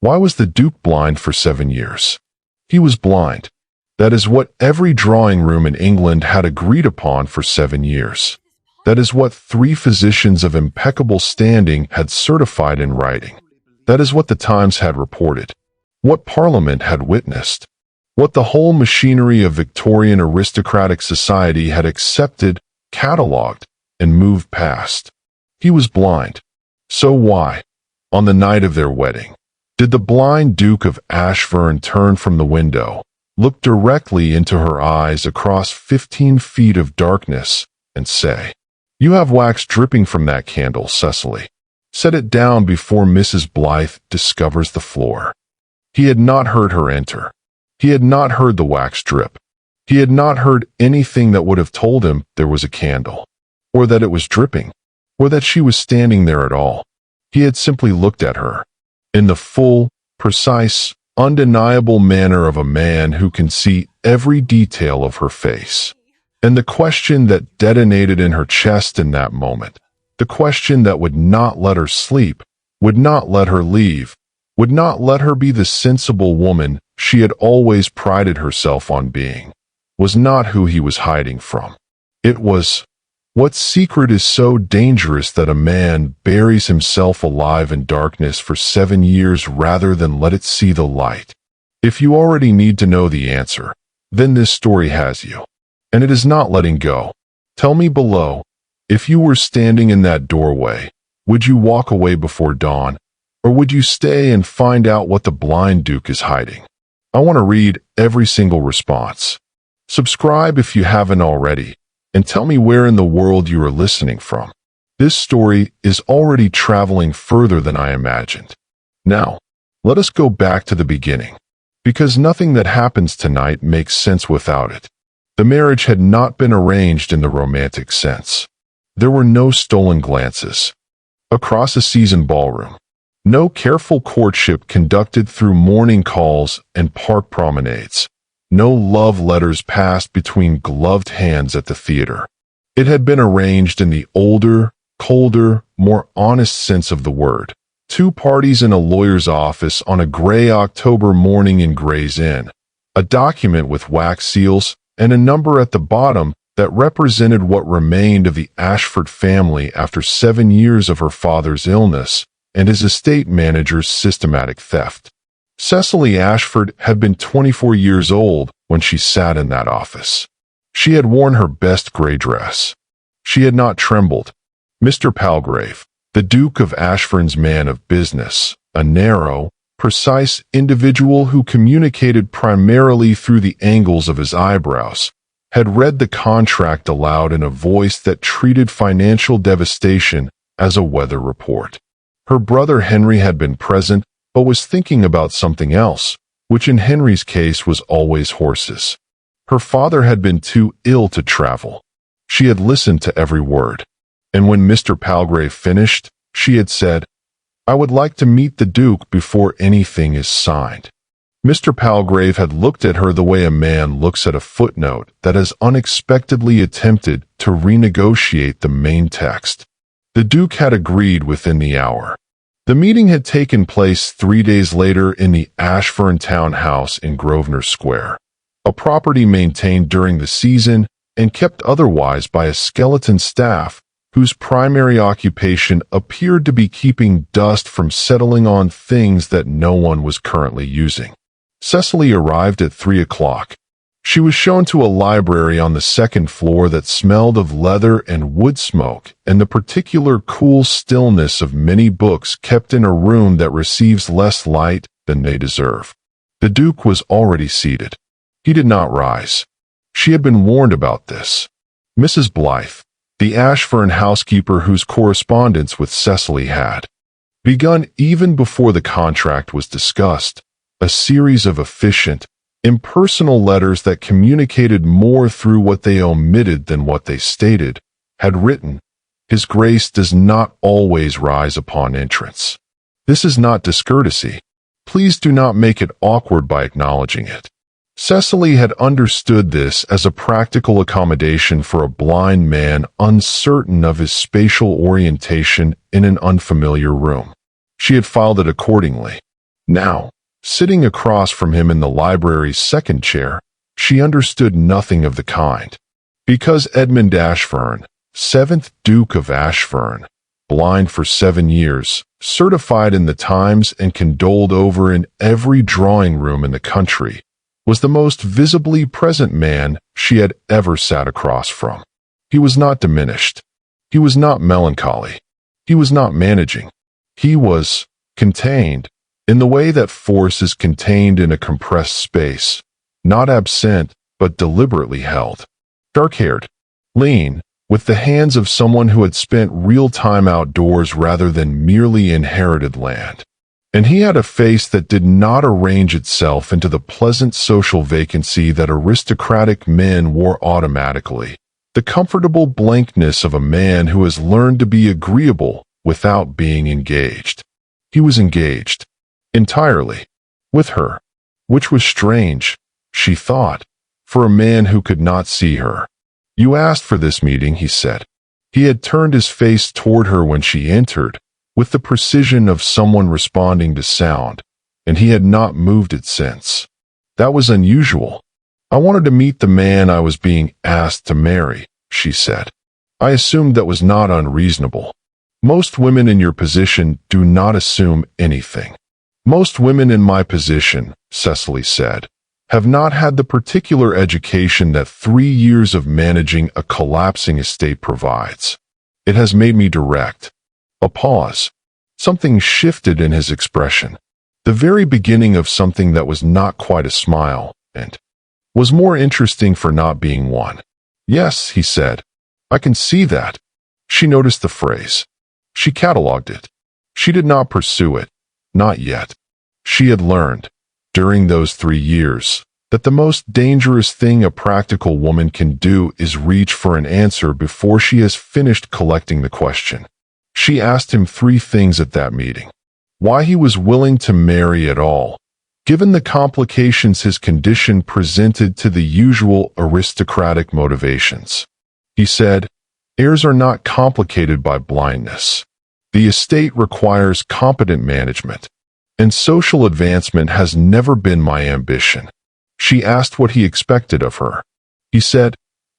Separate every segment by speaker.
Speaker 1: Why was the Duke blind for 7 years? He was blind. That is what every drawing room in England had agreed upon for 7 years. That is what 3 physicians of impeccable standing had certified in writing. That is what the Times had reported. What Parliament had witnessed. What the whole machinery of Victorian aristocratic society had accepted, catalogued, and moved past. He was blind. So why, on the night of their wedding, did the blind Duke of Ashverne turn from the window, look directly into her eyes across 15 feet of darkness, and say, "You have wax dripping from that candle, Cecily. Set it down before Mrs. Blythe discovers the floor." He had not heard her enter. He had not heard the wax drip. He had not heard anything that would have told him there was a candle, or that it was dripping, or that she was standing there at all. He had simply looked at her, in the full, precise, undeniable manner of a man who can see every detail of her face. And the question that detonated in her chest in that moment, the question that would not let her sleep, would not let her leave, would not let her be the sensible woman she had always prided herself on being, was not who he was hiding from. It was, what secret is so dangerous that a man buries himself alive in darkness for 7 years rather than let it see the light? If you already need to know the answer, then this story has you. And it is not letting go. Tell me below, if you were standing in that doorway, would you walk away before dawn, or would you stay and find out what the blind Duke is hiding? I want to read every single response. Subscribe if you haven't already, and tell me where in the world you are listening from. This story is already traveling further than I imagined. Now, let us go back to the beginning, because nothing that happens tonight makes sense without it. The marriage had not been arranged in the romantic sense. There were no stolen glances across a seasoned ballroom. No careful courtship conducted through morning calls and park promenades. No love letters passed between gloved hands at the theater. It had been arranged in the older, colder, more honest sense of the word. 2 parties in a lawyer's office on a gray October morning in Gray's Inn. A document with wax seals and a number at the bottom that represented what remained of the Ashford family after 7 years of her father's illness and his estate manager's systematic theft. Cecily Ashford had been 24 years old when she sat in that office. She had worn her best gray dress. She had not trembled. Mr. Palgrave, the Duke of Ashverne's man of business, a narrow, precise individual who communicated primarily through the angles of his eyebrows, had read the contract aloud in a voice that treated financial devastation as a weather report. Her brother Henry had been present, but was thinking about something else, which in Henry's case was always horses. Her father had been too ill to travel. She had listened to every word, and when Mr. Palgrave finished, she had said, "I would like to meet the Duke before anything is signed." Mr. Palgrave had looked at her the way a man looks at a footnote that has unexpectedly attempted to renegotiate the main text. The Duke had agreed within the hour. The meeting had taken place 3 days later in the Ashferne townhouse in Grosvenor Square, a property maintained during the season and kept otherwise by a skeleton staff whose primary occupation appeared to be keeping dust from settling on things that no one was currently using. Cecily arrived at 3 o'clock. She was shown to a library on the 2nd floor that smelled of leather and wood smoke and the particular cool stillness of many books kept in a room that receives less light than they deserve. The Duke was already seated. He did not rise. She had been warned about this. Mrs. Blythe, the Ashferne housekeeper whose correspondence with Cecily had begun even before the contract was discussed, a series of efficient, impersonal letters that communicated more through what they omitted than what they stated, had written, "His Grace does not always rise upon entrance. This is not discourtesy. Please do not make it awkward by acknowledging it." Cecily had understood this as a practical accommodation for a blind man uncertain of his spatial orientation in an unfamiliar room. She had filed it accordingly. Now, sitting across from him in the library's second chair, she understood nothing of the kind. Because Edmund Ashverne, 7th Duke of Ashverne, blind for 7 years, certified in the Times and condoled over in every drawing room in the country, was the most visibly present man she had ever sat across from. He was not diminished. He was not melancholy. He was not managing. He was contained, in the way that force is contained in a compressed space, not absent, but deliberately held. Dark-haired, lean, with the hands of someone who had spent real time outdoors rather than merely inherited land. And he had a face that did not arrange itself into the pleasant social vacancy that aristocratic men wore automatically, the comfortable blankness of a man who has learned to be agreeable without being engaged. He was engaged, entirely, with her, which was strange, she thought, for a man who could not see her. "You asked for this meeting," he said. He had turned his face toward her when she entered, with the precision of someone responding to sound, and he had not moved it since. That was unusual. "I wanted to meet the man I was being asked to marry," she said. "I assumed that was not unreasonable. Most women in your position do not assume anything." "Most women in my position," Cecily said, "have not had the particular education that 3 years of managing a collapsing estate provides. It has made me direct." A pause. Something shifted in his expression. The very beginning of something that was not quite a smile, and was more interesting for not being one. "Yes," he said, "I can see that." She noticed the phrase. She catalogued it. She did not pursue it. Not yet. She had learned, during those 3 years, that the most dangerous thing a practical woman can do is reach for an answer before she has finished collecting the question. She asked him 3 things at that meeting. Why he was willing to marry at all, given the complications his condition presented to the usual aristocratic motivations. He said, "Heirs are not complicated by blindness. The estate requires competent management, and social advancement has never been my ambition." She asked what he expected of her. He said,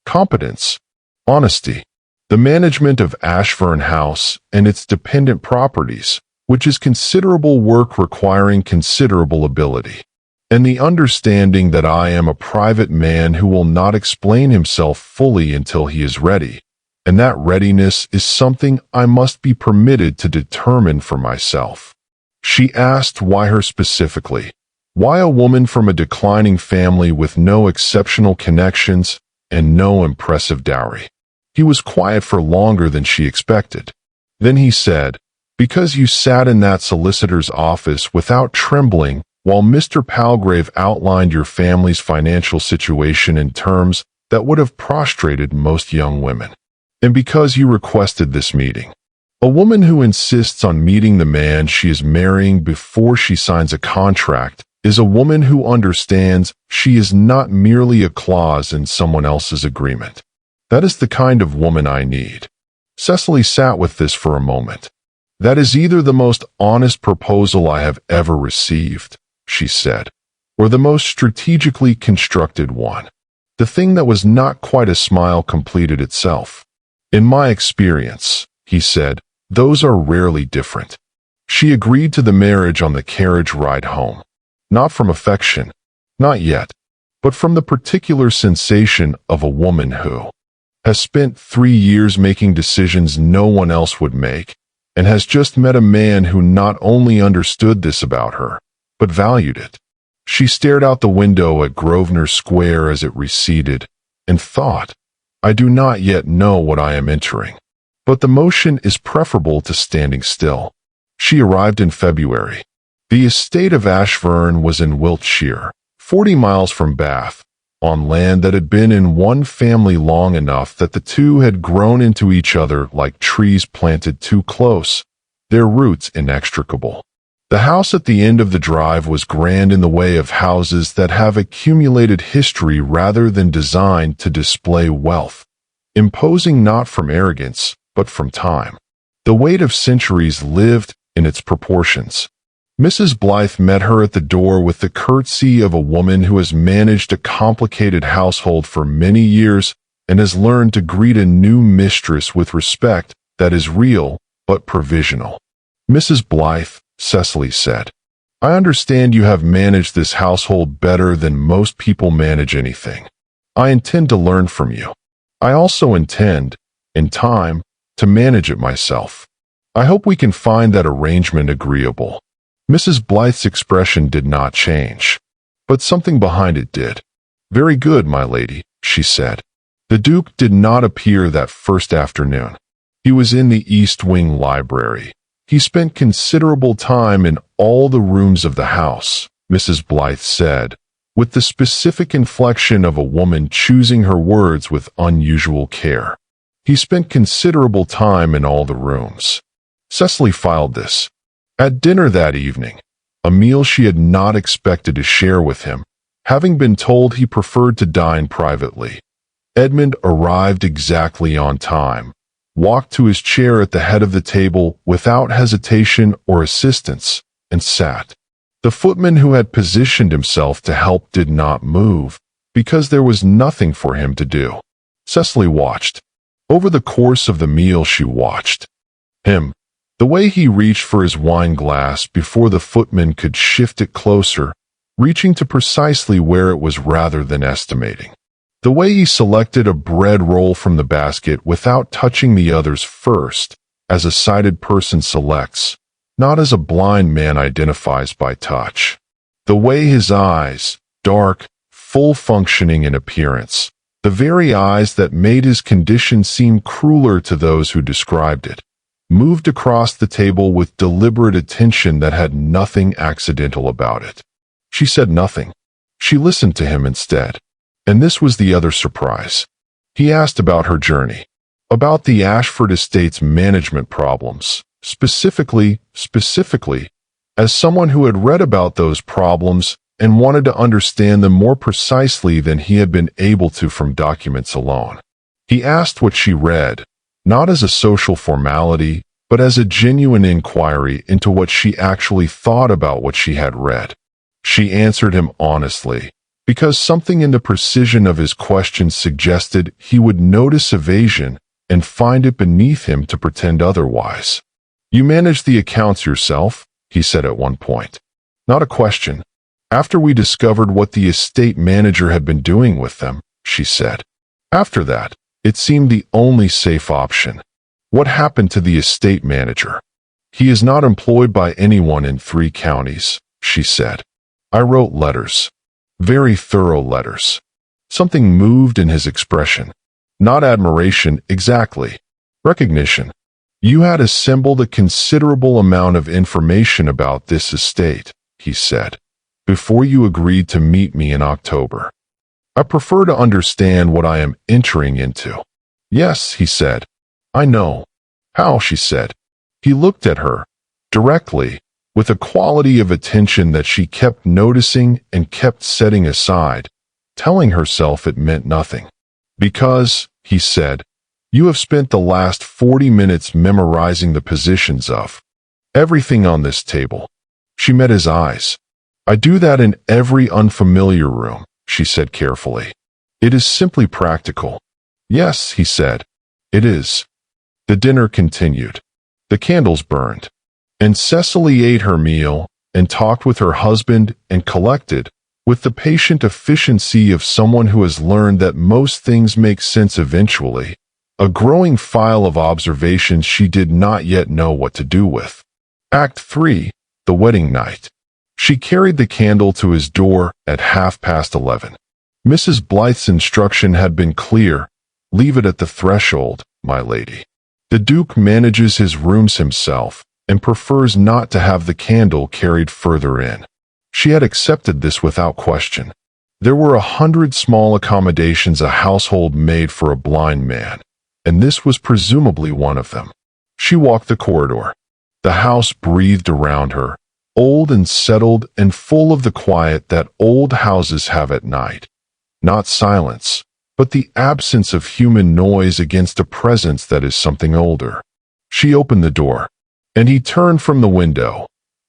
Speaker 1: "Competence, honesty, the management of Ashverne House and its dependent properties, which is considerable work requiring considerable ability, and the understanding that I am a private man who will not explain himself fully until he is ready, and that readiness is something I must be permitted to determine for myself." She asked why her specifically. Why a woman from a declining family with no exceptional connections and no impressive dowry? He was quiet for longer than she expected. Then he said, "Because you sat in that solicitor's office without trembling while Mr. Palgrave outlined your family's financial situation in terms that would have prostrated most young women. And because you requested this meeting. A woman who insists on meeting the man she is marrying before she signs a contract is a woman who understands she is not merely a clause in someone else's agreement. That is the kind of woman I need." Cecily sat with this for a moment. "That is either the most honest proposal I have ever received," she said, "or the most strategically constructed one." The thing that was not quite a smile completed itself. "In my experience," he said, "those are rarely different." She agreed to the marriage on the carriage ride home. Not from affection, not yet, but from the particular sensation of a woman who has spent 3 years making decisions no one else would make, and has just met a man who not only understood this about her, but valued it. She stared out the window at Grosvenor Square as it receded, and thought, "I do not yet know what I am entering, but the motion is preferable to standing still." She arrived in February. The estate of Ashverne was in Wiltshire, 40 miles from Bath, on land that had been in one family long enough that the two had grown into each other like trees planted too close, their roots inextricable. The house at the end of the drive was grand in the way of houses that have accumulated history rather than designed to display wealth, imposing not from arrogance, but from time. The weight of centuries lived in its proportions. Mrs. Blythe met her at the door with the courtesy of a woman who has managed a complicated household for many years and has learned to greet a new mistress with respect that is real but provisional. "Mrs. Blythe," Cecily said, "I understand you have managed this household better than most people manage anything. I intend to learn from you. I also intend, in time, to manage it myself. I hope we can find that arrangement agreeable." Mrs. Blythe's expression did not change, but something behind it did. "Very good, my lady," she said. The Duke did not appear that first afternoon. He was in the East Wing library. He spent considerable time in all the rooms of the house, Mrs. Blythe said, with the specific inflection of a woman choosing her words with unusual care. He spent considerable time in all the rooms. Cecily filed this. At dinner that evening, a meal she had not expected to share with him, having been told he preferred to dine privately, Edmund arrived exactly on time, walked to his chair at the head of the table without hesitation or assistance, and sat. The footman who had positioned himself to help did not move, because there was nothing for him to do. Cecily watched. Over the course of the meal she watched him. The way he reached for his wine glass before the footman could shift it closer, reaching to precisely where it was rather than estimating. The way he selected a bread roll from the basket without touching the others first, as a sighted person selects, not as a blind man identifies by touch. The way his eyes, dark, full functioning in appearance, the very eyes that made his condition seem crueler to those who described it, moved across the table with deliberate attention that had nothing accidental about it. She said nothing. She listened to him instead. And this was the other surprise. He asked about her journey, about the Ashford estate's management problems, specifically, as someone who had read about those problems and wanted to understand them more precisely than he had been able to from documents alone. He asked what she read, not as a social formality, but as a genuine inquiry into what she actually thought about what she had read. She answered him honestly, because something in the precision of his questions suggested he would notice evasion and find it beneath him to pretend otherwise. "You manage the accounts yourself?" he said at one point. Not a question. "After we discovered what the estate manager had been doing with them," she said. "After that, it seemed the only safe option." "What happened to the estate manager?" "He is not employed by anyone in 3 counties," she said. "I wrote letters. Very thorough letters." Something moved in his expression. Not admiration, exactly. Recognition. "You had assembled a considerable amount of information about this estate," he said, "before you agreed to meet me in October. I prefer to understand what I am entering into." "Yes," he said. "I know." "How?" she said. He looked at her, directly, with a quality of attention that she kept noticing and kept setting aside, telling herself it meant nothing. "Because," he said, "you have spent the last 40 minutes memorizing the positions of everything on this table." She met his eyes. "I do that in every unfamiliar room," she said carefully. "It is simply practical." "Yes," he said, "it is." The dinner continued. The candles burned. And Cecily ate her meal, and talked with her husband, and collected, with the patient efficiency of someone who has learned that most things make sense eventually, a growing file of observations she did not yet know what to do with. Act 3, the wedding night. She carried the candle to his door at 11:30. Mrs. Blythe's instruction had been clear: "Leave it at the threshold, my lady." The Duke manages his rooms himself, and prefers not to have the candle carried further in. She had accepted this without question. There were 100 small accommodations a household made for a blind man, and this was presumably one of them. She walked the corridor. The house breathed around her, old and settled and full of the quiet that old houses have at night. Not silence, but the absence of human noise against a presence that is something older. She opened the door, and he turned from the window,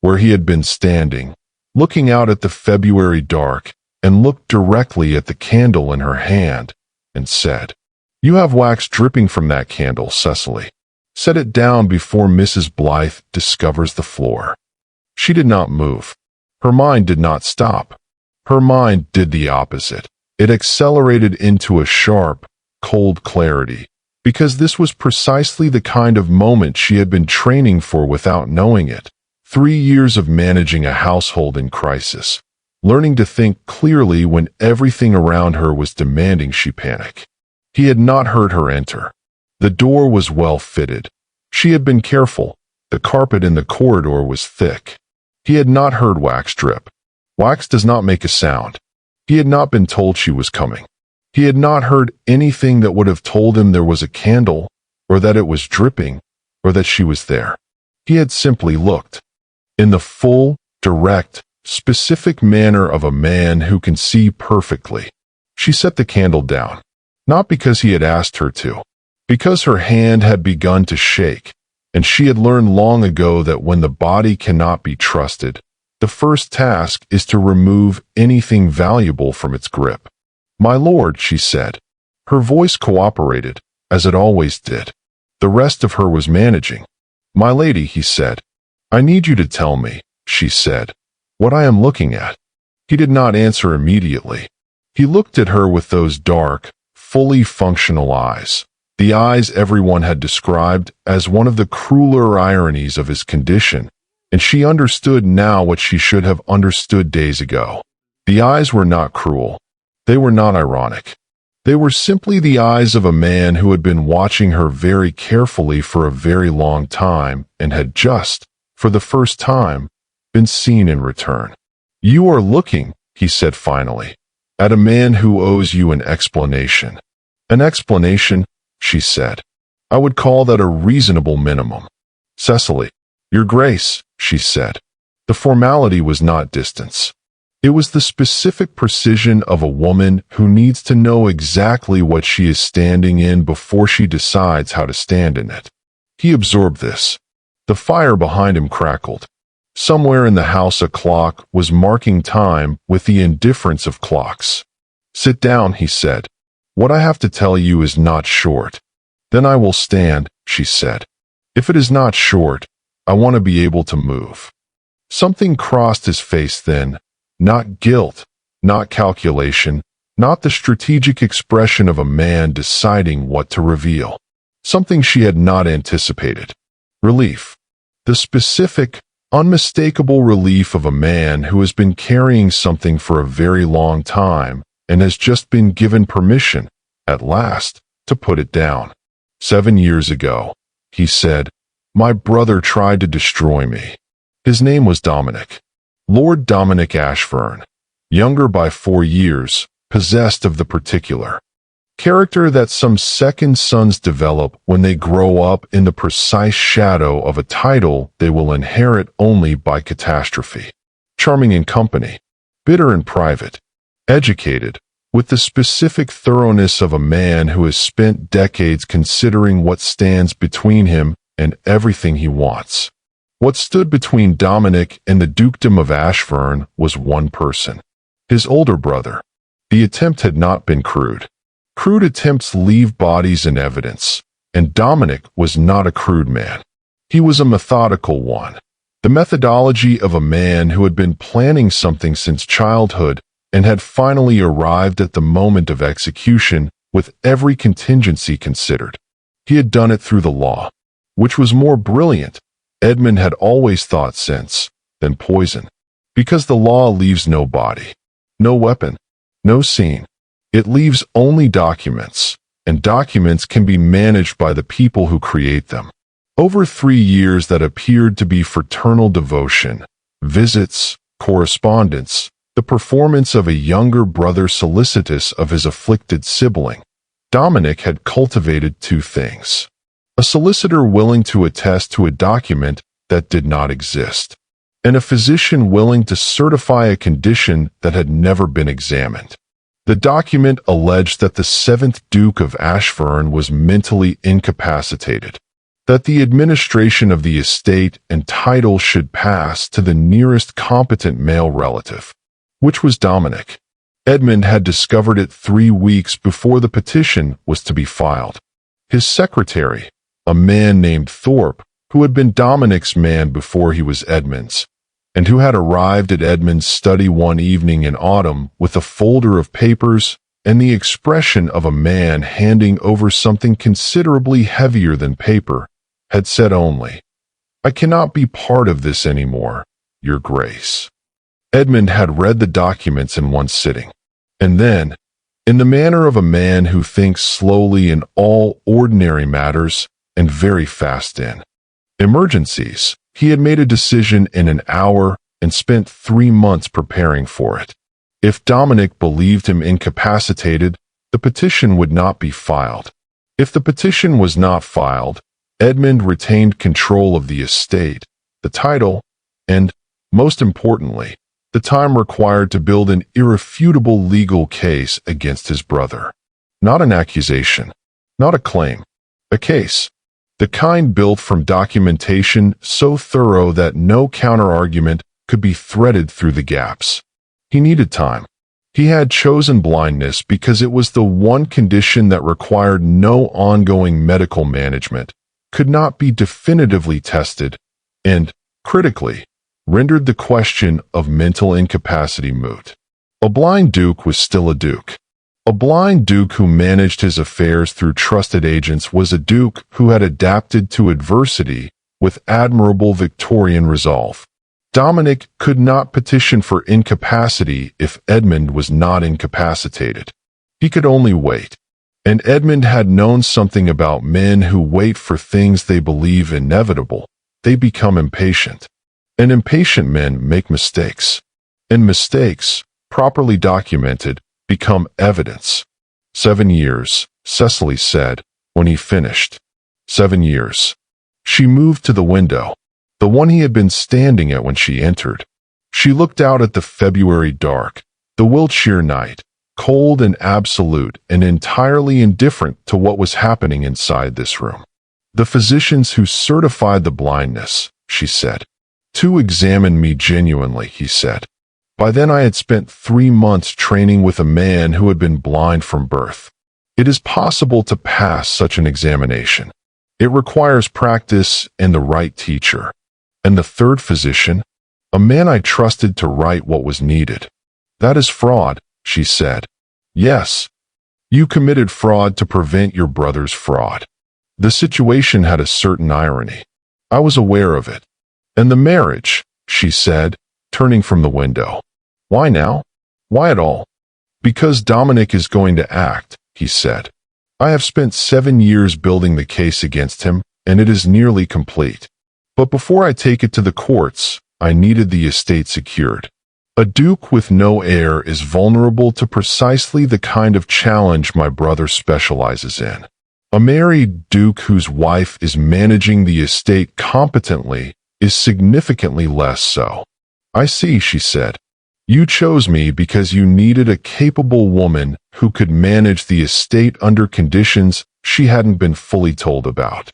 Speaker 1: where he had been standing, looking out at the February dark, and looked directly at the candle in her hand, and said, "You have wax dripping from that candle, Cecily. Set it down before Mrs. Blythe discovers the floor." She did not move. Her mind did not stop. Her mind did the opposite. It accelerated into a sharp, cold clarity, because this was precisely the kind of moment she had been training for without knowing it. 3 years of managing a household in crisis, learning to think clearly when everything around her was demanding she panic. He had not heard her enter. The door was well fitted. She had been careful. The carpet in the corridor was thick. He had not heard wax drip. Wax does not make a sound. He had not been told she was coming. He had not heard anything that would have told him there was a candle, or that it was dripping, or that she was there. He had simply looked. In the full, direct, specific manner of a man who can see perfectly. She set the candle down. Not because he had asked her to. Because her hand had begun to shake, and she had learned long ago that when the body cannot be trusted, the first task is to remove anything valuable from its grip. "My lord," she said. Her voice cooperated, as it always did. The rest of her was managing. "My lady," he said. "I need you to tell me," she said, "what I am looking at." He did not answer immediately. He looked at her with those dark, fully functional eyes. The eyes everyone had described as one of the crueler ironies of his condition, and she understood now what she should have understood days ago. The eyes were not cruel. They were not ironic. They were simply the eyes of a man who had been watching her very carefully for a very long time and had just, for the first time, been seen in return. "You are looking," he said finally, "at a man who owes you an explanation." "An explanation?" she said. "I would call that a reasonable minimum." "Cecily." "Your Grace," she said. The formality was not distance. It was the specific precision of a woman who needs to know exactly what she is standing in before she decides how to stand in it. He absorbed this. The fire behind him crackled. Somewhere in the house a clock was marking time with the indifference of clocks. "Sit down," he said. "What I have to tell you is not short." "Then I will stand," she said. "If it is not short, I want to be able to move." Something crossed his face then. Not guilt, not calculation, not the strategic expression of a man deciding what to reveal. Something she had not anticipated. Relief. The specific, unmistakable relief of a man who has been carrying something for a very long time and has just been given permission, at last, to put it down. 7 years ago, he said, my brother tried to destroy me. His name was Dominic. Lord Dominic Ashverne, younger by 4 years, possessed of the particular character that some second sons develop when they grow up in the precise shadow of a title they will inherit only by catastrophe. Charming in company, bitter in private, educated, with the specific thoroughness of a man who has spent decades considering what stands between him and everything he wants. What stood between Dominic and the Dukedom of Ashverne was one person, his older brother. The attempt had not been crude. Crude attempts leave bodies and evidence, and Dominic was not a crude man. He was a methodical one, the methodology of a man who had been planning something since childhood and had finally arrived at the moment of execution with every contingency considered. He had done it through the law, which was more brilliant, Edmund had always thought, since, than poison, because the law leaves no body, no weapon, no scene. It leaves only documents, and documents can be managed by the people who create them. Over 3 years that appeared to be fraternal devotion, visits, correspondence, the performance of a younger brother solicitous of his afflicted sibling, Dominic had cultivated 2 things. A solicitor willing to attest to a document that did not exist, and a physician willing to certify a condition that had never been examined. The document alleged that the 7th Duke of Ashverne was mentally incapacitated. that the administration of the estate and title should pass to the nearest competent male relative, which was Dominic. Edmund had discovered it 3 weeks before the petition was to be filed. His secretary, a man named Thorpe, who had been Dominic's man before he was Edmund's, and who had arrived at Edmund's study one evening in autumn with a folder of papers and the expression of a man handing over something considerably heavier than paper, had said only, "I cannot be part of this anymore, Your Grace." Edmund had read the documents in one sitting, and then, in the manner of a man who thinks slowly in all ordinary matters and very fast in emergencies, he had made a decision in an hour and spent 3 months preparing for it. If Dominic believed him incapacitated, the petition would not be filed. If the petition was not filed, Edmund retained control of the estate, the title, and, most importantly, the time required to build an irrefutable legal case against his brother. Not an accusation, not a claim, a case. The kind built from documentation so thorough that no counter-argument could be threaded through the gaps. He needed time. He had chosen blindness because it was the one condition that required no ongoing medical management, could not be definitively tested, and, critically, rendered the question of mental incapacity moot. A blind duke was still a duke. A blind duke who managed his affairs through trusted agents was a duke who had adapted to adversity with admirable Victorian resolve. Dominic could not petition for incapacity if Edmund was not incapacitated. He could only wait. And Edmund had known something about men who wait for things they believe inevitable. They become impatient. And impatient men make mistakes. And mistakes, properly documented, become evidence. 7 years, Cecily said, when he finished. 7 years. She moved to the window, the one he had been standing at when she entered. She looked out at the February dark, the Wiltshire night, cold and absolute and entirely indifferent to what was happening inside this room. "The physicians who certified the blindness," she said. "To examine me genuinely," he said. By then I had spent 3 months training with a man who had been blind from birth. It is possible to pass such an examination. It requires practice and the right teacher. And the third physician, a man I trusted to write what was needed. "That is fraud," she said. "Yes. You committed fraud to prevent your brother's fraud." The situation had a certain irony. I was aware of it. "And the marriage," she said, turning from the window. "Why now? Why at all?" "Because Dominic is going to act," he said. "I have spent 7 years building the case against him, and it is nearly complete. But before I take it to the courts, I needed the estate secured. A duke with no heir is vulnerable to precisely the kind of challenge my brother specializes in. A married duke whose wife is managing the estate competently is significantly less so." "I see," she said. "You chose me because you needed a capable woman who could manage the estate under conditions she hadn't been fully told about.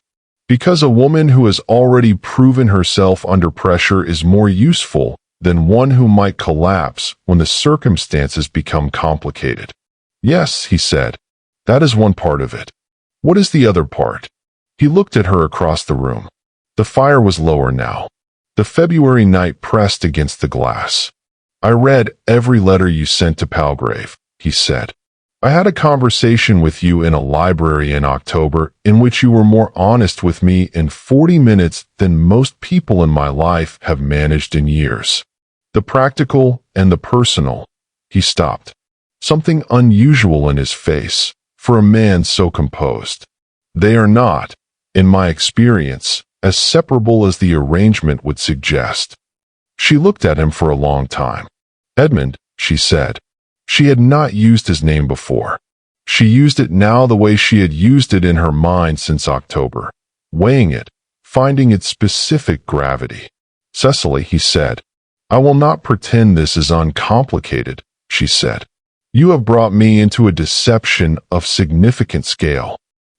Speaker 1: Because a woman who has already proven herself under pressure is more useful than one who might collapse when the circumstances become complicated." "Yes," he said. "That is one part of it. What is the other part?" He looked at her across the room. The fire was lower now. The February night pressed against the glass. "I read every letter you sent to Palgrave," he said. "I had a conversation with you in a library in October in which you were more honest with me in 40 minutes than most people in my life have managed in years. The practical and the personal." He stopped. Something unusual in his face, for a man so composed. "They are not, in my experience, as separable as the arrangement would suggest." She looked at him for a long time. "Edmund," she said. She had not used his name before. She used it now the way she had used it in her mind since October, weighing it, finding its specific gravity. "Cecily," he said. "I will not pretend this is uncomplicated," she said. "You have brought me into a deception of significant scale.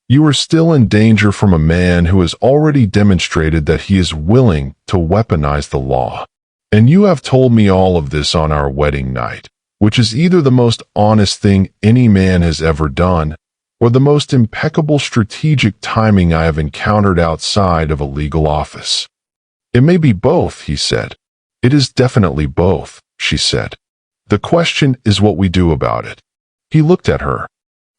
Speaker 1: You are still in danger from a man who has already demonstrated that he is willing to weaponize the law. And you have told me all of this on our wedding night, which is either the most honest thing any man has ever done, or the most impeccable strategic timing I have encountered outside of a legal office. It may be both, he said. It is definitely both, she said. The question is what we do about it. He looked at her.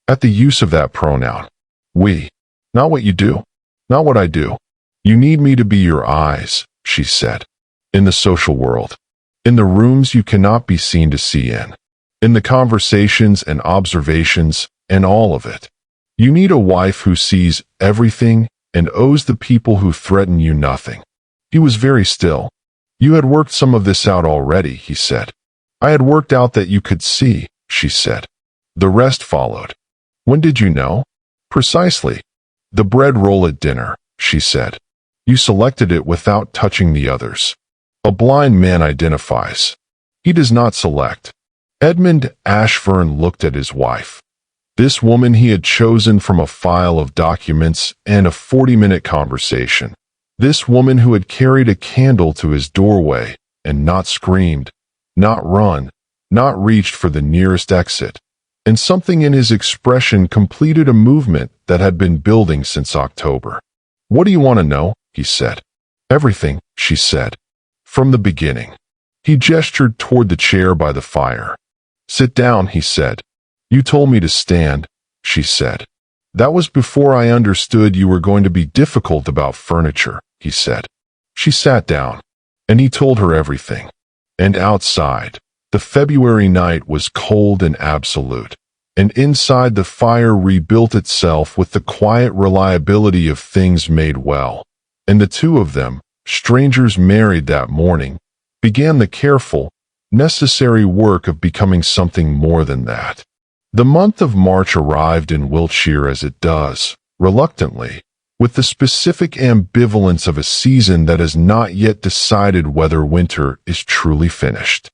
Speaker 1: At the use of that pronoun. We. Not what you do. Not what I do. You need me to be your eyes, she said. In the social world. In the rooms you cannot be seen to see in. In the conversations and observations and all of it. You need a wife who sees everything and owes the people who threaten you nothing. He was very still. You had worked some of this out already, he said. I had worked out that you could see, she said. The rest followed. When did you know? Precisely. The bread roll at dinner, she said. You selected it without touching the others. A blind man identifies. He does not select. Edmund Ashverne looked at his wife. This woman he had chosen from a file of documents and a 40-minute conversation. This woman who had carried a candle to his doorway and not screamed, not run, not reached for the nearest exit. And something in his expression completed a movement that had been building since October. What do you want to know? He said. Everything, she said. From the beginning. He gestured toward the chair by the fire. Sit down, he said. You told me to stand, she said. That was before I understood you were going to be difficult about furniture, he said. She sat down, and he told her everything. And outside, the February night was cold and absolute, and inside the fire rebuilt itself with the quiet reliability of things made well. And the two of them, strangers married that morning, began the careful, necessary work of becoming something more than that. The month of March arrived in Wiltshire as it does, reluctantly, with the specific ambivalence of a season that has not yet decided whether winter is truly finished.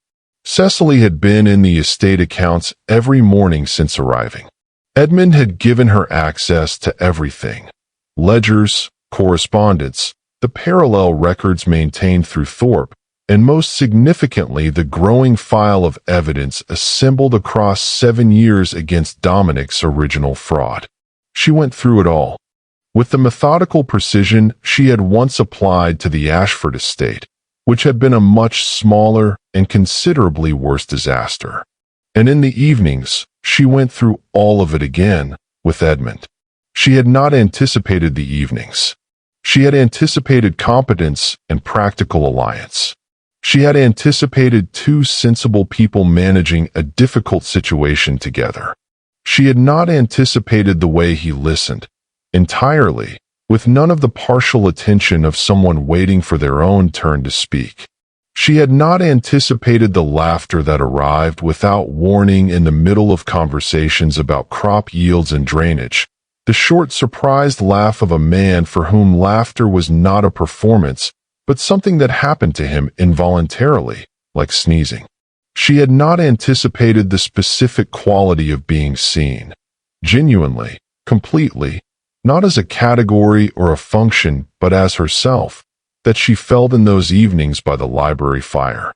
Speaker 1: Cecily had been in the estate accounts every morning since arriving. Edmund had given her access to everything. Ledgers, correspondence, the parallel records maintained through Thorpe, and most significantly the growing file of evidence assembled across 7 years against Dominic's original fraud. She went through it all, with the methodical precision she had once applied to the Ashford estate, which had been a much smaller and considerably worse disaster. And in the evenings, she went through all of it again, with Edmund. She had not anticipated the evenings. She had anticipated competence and practical alliance. She had anticipated two sensible people managing a difficult situation together. She had not anticipated the way he listened, entirely, with none of the partial attention of someone waiting for their own turn to speak. She had not anticipated the laughter that arrived without warning in the middle of conversations about crop yields and drainage, the short surprised laugh of a man for whom laughter was not a performance, but something that happened to him involuntarily, like sneezing. She had not anticipated the specific quality of being seen, genuinely, completely, not as a category or a function, but as herself, that she felt in those evenings by the library fire.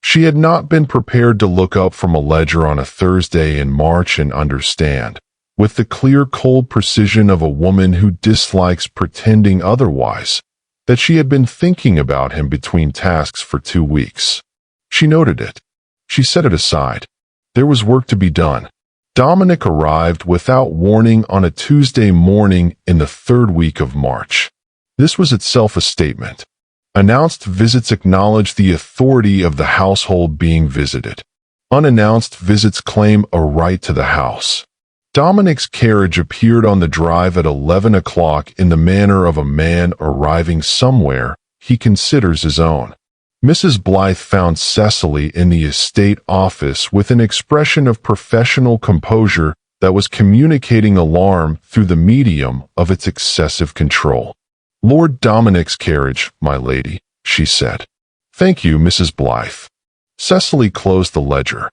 Speaker 1: She had not been prepared to look up from a ledger on a Thursday in March and understand, with the clear, cold precision of a woman who dislikes pretending otherwise, that she had been thinking about him between tasks for 2 weeks. She noted it. She set it aside. There was work to be done. Dominic arrived without warning on a Tuesday morning in the 3rd week of March. This was itself a statement. Announced visits acknowledge the authority of the household being visited. Unannounced visits claim a right to the house. Dominic's carriage appeared on the drive at 11 o'clock in the manner of a man arriving somewhere he considers his own. Mrs. Blythe found Cecily in the estate office with an expression of professional composure that was communicating alarm through the medium of its excessive control. "Lord Dominic's carriage, my lady," she said. "Thank you, Mrs. Blythe." Cecily closed the ledger.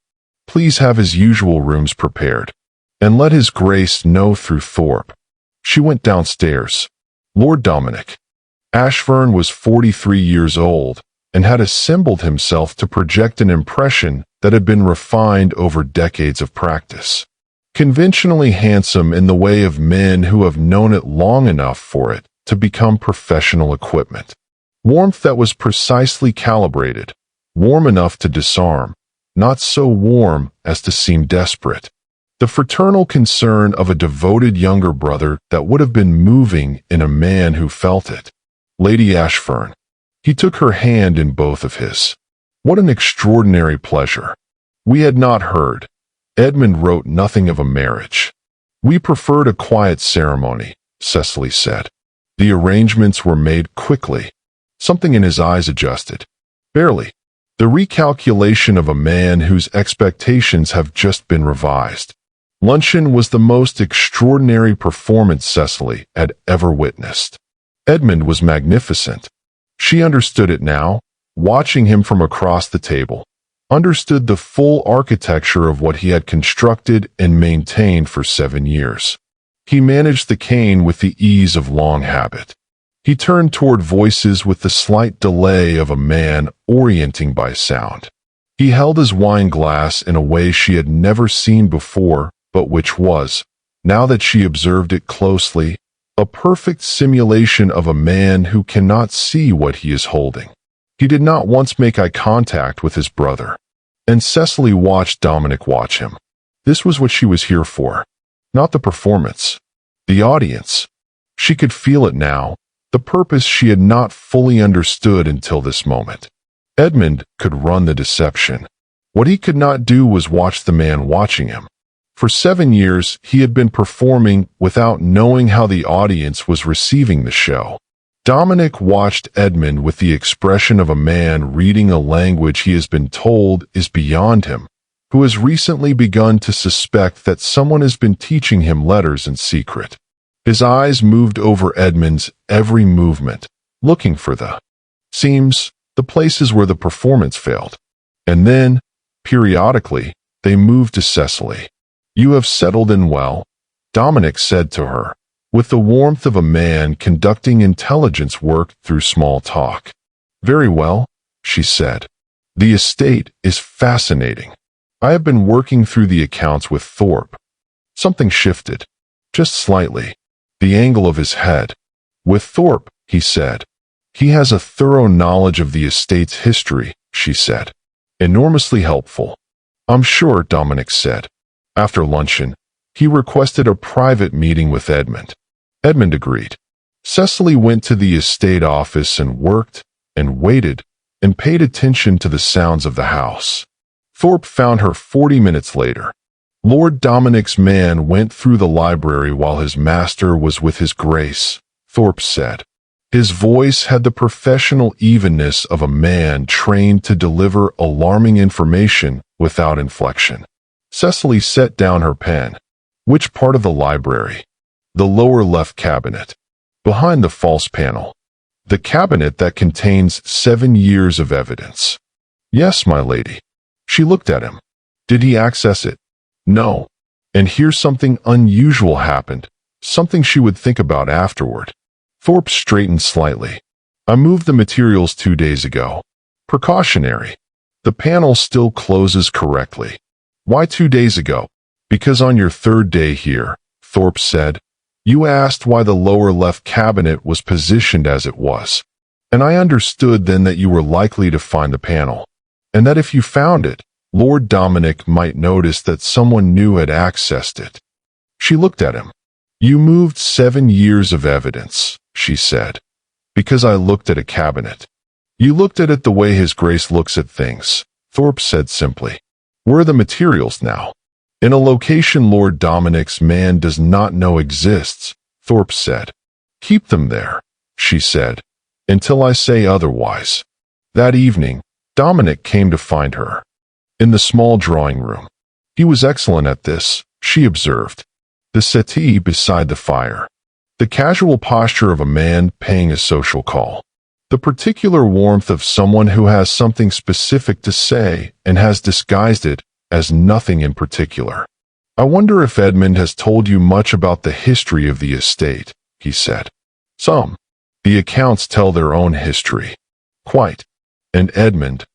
Speaker 1: "Please have his usual rooms prepared, and let his grace know through Thorpe." She went downstairs. Lord Dominic Ashverne was 43 years old and had assembled himself to project an impression that had been refined over decades of practice. Conventionally handsome in the way of men who have known it long enough for it to become professional equipment. Warmth that was precisely calibrated, warm enough to disarm, not so warm as to seem desperate. The fraternal concern of a devoted younger brother that would have been moving in a man who felt it. Lady Ashford. He took her hand in both of his. What an extraordinary pleasure. We had not heard. Edmund wrote nothing of a marriage. We preferred a quiet ceremony, Cecily said. The arrangements were made quickly. Something in his eyes adjusted. Barely. The recalculation of a man whose expectations have just been revised. Luncheon was the most extraordinary performance Cecily had ever witnessed. Edmund was magnificent. She understood it now, watching him from across the table. Understood the full architecture of what he had constructed and maintained for 7 years. He managed the cane with the ease of long habit. He turned toward voices with the slight delay of a man orienting by sound. He held his wine glass in a way she had never seen before, but which was, now that she observed it closely, a perfect simulation of a man who cannot see what he is holding. He did not once make eye contact with his brother, and Cecily watched Dominic watch him. This was what she was here for. Not the performance. The audience. She could feel it now, the purpose she had not fully understood until this moment. Edmund could run the deception. What he could not do was watch the man watching him. For 7 years, he had been performing without knowing how the audience was receiving the show. Dominic watched Edmund with the expression of a man reading a language he has been told is beyond him, who has recently begun to suspect that someone has been teaching him letters in secret. His eyes moved over Edmund's every movement, looking for the places where the performance failed. And then, periodically, they moved to Cecily. "You have settled in well," Dominic said to her, with the warmth of a man conducting intelligence work through small talk. "Very well," she said. "The estate is fascinating. I have been working through the accounts with Thorpe." Something shifted, just slightly, the angle of his head. "With Thorpe," he said. "He has a thorough knowledge of the estate's history," she said. "Enormously helpful." "I'm sure," Dominic said. After luncheon, he requested a private meeting with Edmund. Edmund agreed. Cecily went to the estate office and worked, and waited, and paid attention to the sounds of the house. Thorpe found her 40 minutes later. Lord Dominic's man went through the library while his master was with his grace, Thorpe said. His voice had the professional evenness of a man trained to deliver alarming information without inflection. Cecily set down her pen. "Which part of the library?" "The lower left cabinet. Behind the false panel. The cabinet that contains 7 years of evidence." "Yes, my lady." She looked at him. "Did he access it?" "No." And here something unusual happened, something she would think about afterward. Thorpe straightened slightly. "I moved the materials 2 days ago. Precautionary. The panel still closes correctly." "Why 2 days ago?" "Because on your 3rd day here," Thorpe said, "you asked why the lower left cabinet was positioned as it was. And I understood then that you were likely to find the panel. And that if you found it, Lord Dominic might notice that someone new had accessed it." She looked at him. "You moved 7 years of evidence," she said. "Because I looked at a cabinet." "You looked at it the way His Grace looks at things," Thorpe said simply. "Where are the materials now?" "In a location Lord Dominic's man does not know exists," Thorpe said. "Keep them there," she said, "until I say otherwise." That evening, Dominic came to find her. In the small drawing room. He was excellent at this, she observed. The settee beside the fire. The casual posture of a man paying a social call. The particular warmth of someone who has something specific to say and has disguised it as nothing in particular. I wonder if Edmund has told you much about the history of the estate, he said. Some. The accounts tell their own history. Quite. And Edmund,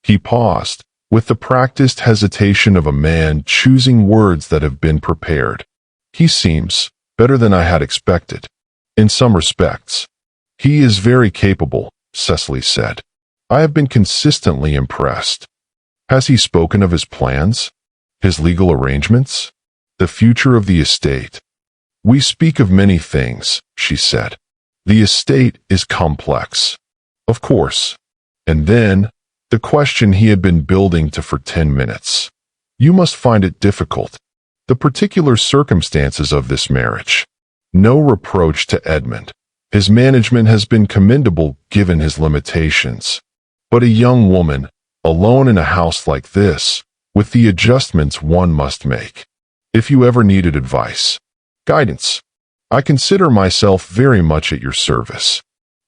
Speaker 1: he paused, with the practiced hesitation of a man choosing words that have been prepared. He seems better than I had expected. In some respects. He is very capable, Cecily said. I have been consistently impressed. Has he spoken of his plans? His legal arrangements? The future of the estate? We speak of many things, she said. The estate is complex. Of course. And then, the question he had been building to for 10 minutes. You must find it difficult. The particular circumstances of this marriage. No reproach to Edmund. His management has been commendable given his limitations. But a young woman, alone in a house like this, with the adjustments one must make. If you ever needed advice, guidance, I consider myself very much at your service.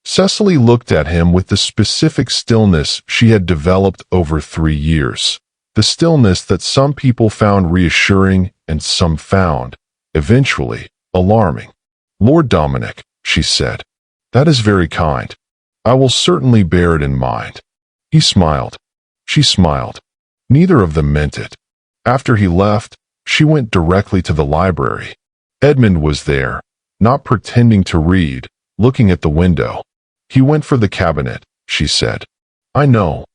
Speaker 1: Cecily looked at him with the specific stillness she had developed over 3 years, the stillness that some people found reassuring and some found, eventually, alarming. Lord Dominic, she said, that is very kind. I will certainly bear it in mind. He smiled. She smiled. Neither of them meant it. After he left, she went directly to the library. Edmund was there, not pretending to read, looking at the window. He went for the cabinet, she said. I know.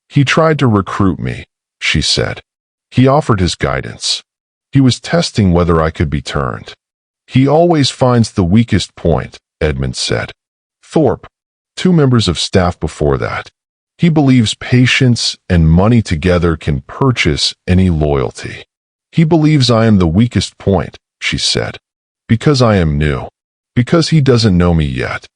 Speaker 1: He tried to recruit me, she said. He offered his guidance. He was testing whether I could be turned. He always finds the weakest point, Edmund said. Thorpe, 2 members of staff before that. He believes patience and money together can purchase any loyalty. He believes I am the weakest point, she said. Because I am new. Because he doesn't know me yet.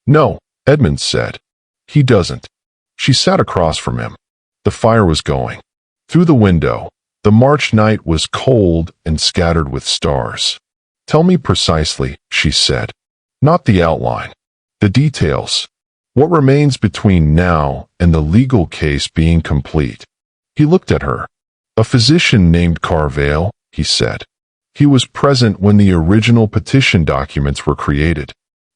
Speaker 1: No, Edmund said. He doesn't. She sat across from him. The fire was going. Through the window, the March night was cold and scattered with stars. Tell me precisely, she said. Not the outline. The details. What remains between now and the legal case being complete? He looked at her. A physician named Carvale, he said. He was present when the original petition documents were created.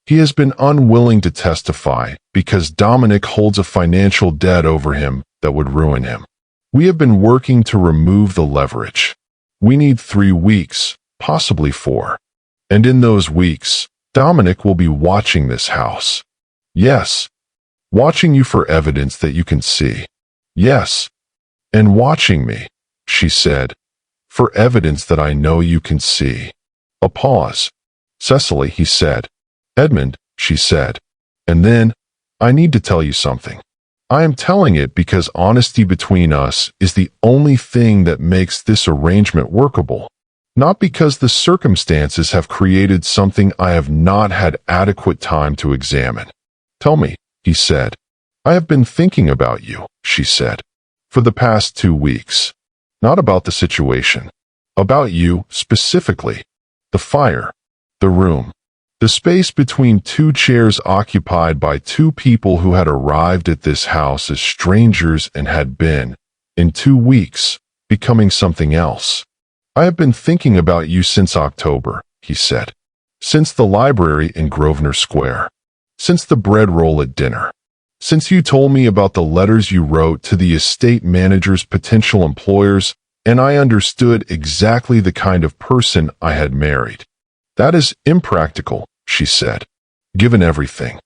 Speaker 1: He has been unwilling to testify because Dominic holds a financial debt over him that would ruin him. We have been working to remove the leverage. We need 3 weeks, possibly 4. And in those weeks, Dominic will be watching this house. Yes. Watching you for evidence that you can see. Yes. And watching me, she said, for evidence that I know you can see. A pause. Cecily, he said. Edmund, she said. And then, I need to tell you something. I am telling it because honesty between us is the only thing that makes this arrangement workable. Not because the circumstances have created something I have not had adequate time to examine. Tell me, he said. I have been thinking about you, she said, for the past 2 weeks. Not about the situation. About you, specifically. The fire. The room. The space between 2 chairs occupied by 2 people who had arrived at this house as strangers and had been, in 2 weeks, becoming something else. I have been thinking about you since October, he said. Since the library in Grosvenor Square. Since the bread roll at dinner. Since you told me about the letters you wrote to the estate manager's potential employers, and I understood exactly the kind of person I had married. That is impractical, she said, given everything.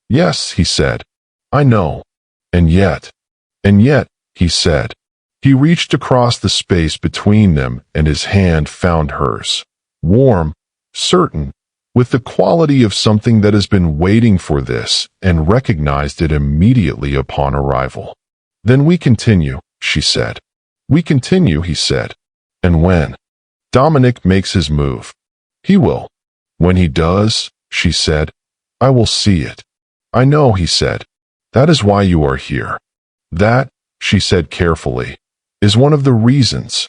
Speaker 1: Yes, he said. I know. And yet, he said. He reached across the space between them and his hand found hers. Warm, certain, with the quality of something that has been waiting for this and recognized it immediately upon arrival. Then we continue, she said. We continue, he said. And when Dominic makes his move, he will. When he does, she said, I will see it. I know, he said. That is why you are here. That, she said carefully, is one of the reasons.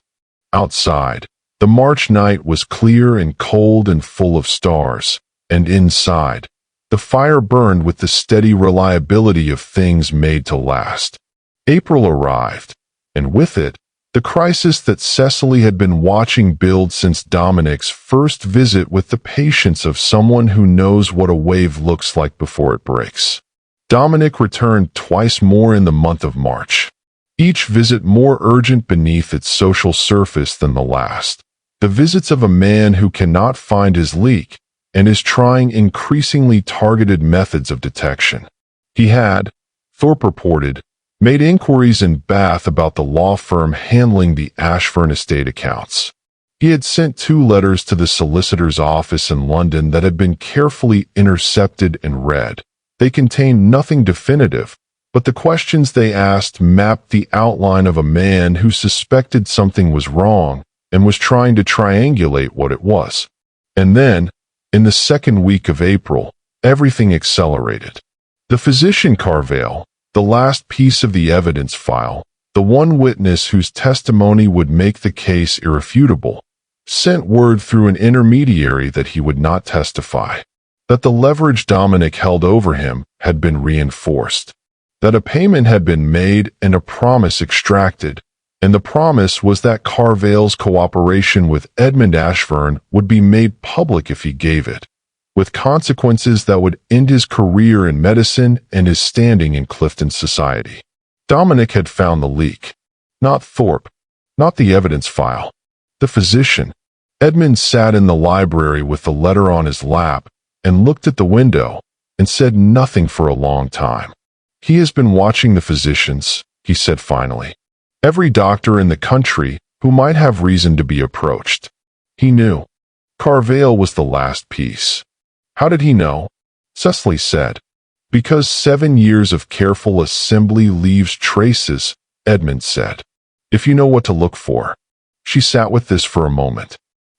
Speaker 1: Outside, the March night was clear and cold and full of stars, and inside, the fire burned with the steady reliability of things made to last. April arrived, and with it, The crisis that Cecily had been watching build since Dominic's first visit with the patience of someone who knows what a wave looks like before it breaks. Dominic returned twice more in the month of March, each visit more urgent beneath its social surface than the last. The visits of a man who cannot find his leak and is trying increasingly targeted methods of detection. He had, Thorpe reported, made inquiries in Bath about the law firm handling the Ashverne estate accounts. He had sent 2 letters to the solicitor's office in London that had been carefully intercepted and read. They contained nothing definitive, but the questions they asked mapped the outline of a man who suspected something was wrong and was trying to triangulate what it was. And then, in the second week of April, everything accelerated. The physician Carvale, the last piece of the evidence file, the one witness whose testimony would make the case irrefutable, sent word through an intermediary that he would not testify, that the leverage Dominic held over him had been reinforced, that a payment had been made and a promise extracted, and the promise was that Carvale's cooperation with Edmund Ashverne would be made public if he gave it, with consequences that would end his career in medicine and his standing in Clifton society. Dominic had found the leak. Not Thorpe. Not the evidence file. The physician. Edmund sat in the library with the letter on his lap and looked at the window and said nothing for a long time. He has been watching the physicians, he said finally. Every doctor in the country who might have reason to be approached. He knew. Carvale was the last piece. How did he know? Cecily said. Because 7 years of careful assembly leaves traces, Edmund said. If you know what to look for. She sat with this for a moment.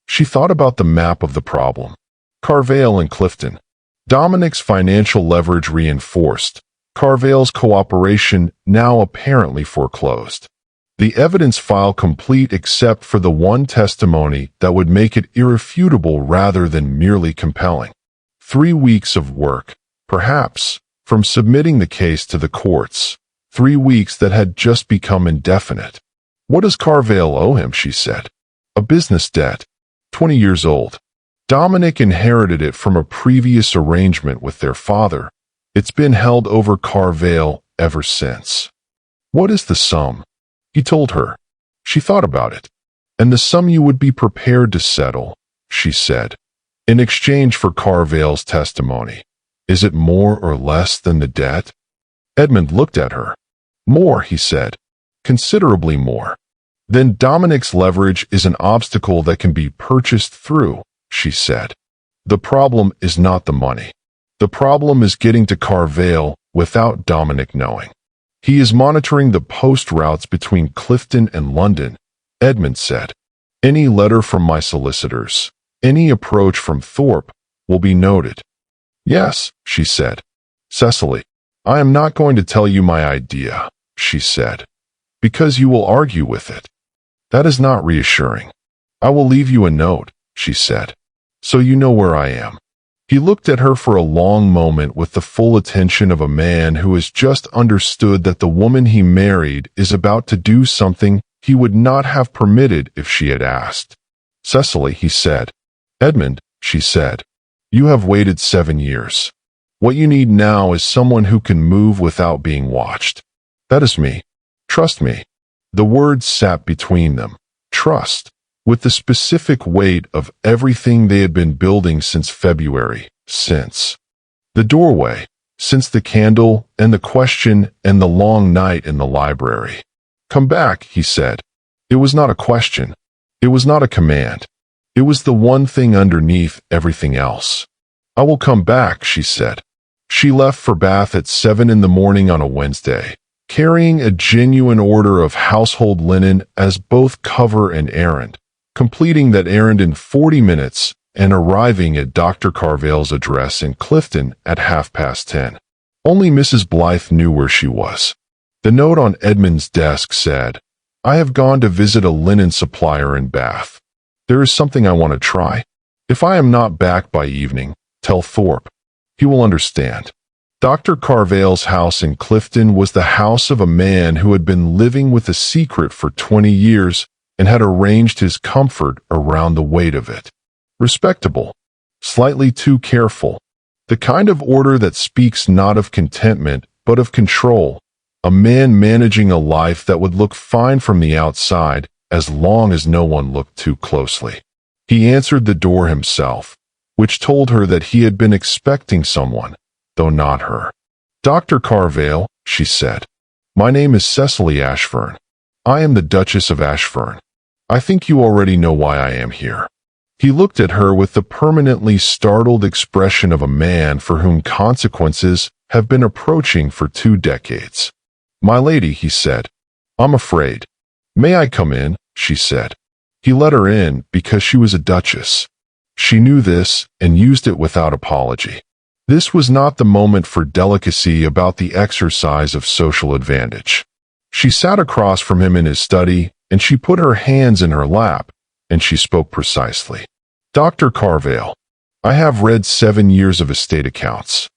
Speaker 1: She thought about the map of the problem. Carvale and Clifton. Dominic's financial leverage reinforced. Carvale's cooperation now apparently foreclosed. The evidence file complete except for the one testimony that would make it irrefutable rather than merely compelling. 3 weeks of work, perhaps, from submitting the case to the courts. 3 weeks that had just become indefinite. What does Carvale owe him, she said. A business debt. 20 years old. Dominic inherited it from a previous arrangement with their father. It's been held over Carvale ever since. What is the sum? He told her. She thought about it. And the sum you would be prepared to settle, she said, in exchange for Carvale's testimony. Is it more or less than the debt? Edmund looked at her. More, he said. Considerably more. Then Dominic's leverage is an obstacle that can be purchased through, she said. The problem is not the money. The problem is getting to Carvale without Dominic knowing. He is monitoring the post routes between Clifton and London, Edmund said. Any letter from my solicitors, any approach from Thorpe, will be noted. Yes, she said. Cecily, I am not going to tell you my idea, she said, because you will argue with it. That is not reassuring. I will leave you a note, she said, so you know where I am. He looked at her for a long moment with the full attention of a man who has just understood that the woman he married is about to do something he would not have permitted if she had asked. Cecily, he said. Edmund, she said. You have waited 7 years. What you need now is someone who can move without being watched. That is me. Trust me. The words sat between them. Trust. With the specific weight of everything they had been building since February, since the doorway, since the candle and the question and the long night in the library. Come back, he said. It was not a question. It was not a command. It was the one thing underneath everything else. I will come back, she said. She left for Bath at 7 in the morning on a Wednesday, carrying a genuine order of household linen as both cover and errand, completing that errand in 40 minutes and arriving at Dr. Carvale's address in Clifton at 10:30. Only Mrs. Blythe knew where she was. The note on Edmund's desk said, I have gone to visit a linen supplier in Bath. There is something I want to try. If I am not back by evening, tell Thorpe. He will understand. Dr. Carvale's house in Clifton was the house of a man who had been living with a secret for 20 years and had arranged his comfort around the weight of it. Respectable, slightly too careful, the kind of order that speaks not of contentment but of control, a man managing a life that would look fine from the outside as long as no one looked too closely. He answered the door himself, which told her that he had been expecting someone, though not her. "Dr. Carvale," she said, "my name is Cecily Ashford. I am the Duchess of Ashverne. I think you already know why I am here." He looked at her with the permanently startled expression of a man for whom consequences have been approaching for 2 decades. "My lady," he said, "I'm afraid." "May I come in?" she said. He let her in because she was a duchess. She knew this and used it without apology. This was not the moment for delicacy about the exercise of social advantage. She sat across from him in his study, and she put her hands in her lap, and she spoke precisely. "Dr. Carvale, I have read 7 years of estate accounts.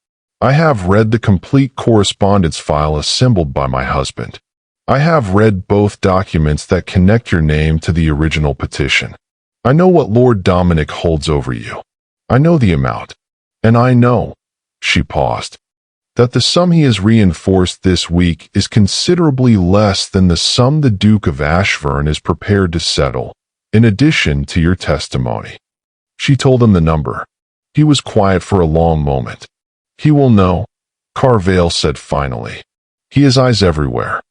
Speaker 1: I have read the complete correspondence file assembled by my husband. I have read both documents that connect your name to the original petition. I know what Lord Dominic holds over you. I know the amount. And I know," she paused, "that the sum he has reinforced this week is considerably less than the sum the Duke of Ashverne is prepared to settle, in addition to your testimony." She told him the number. He was quiet for a long moment. "He will know," Carvale said finally. "He has eyes everywhere.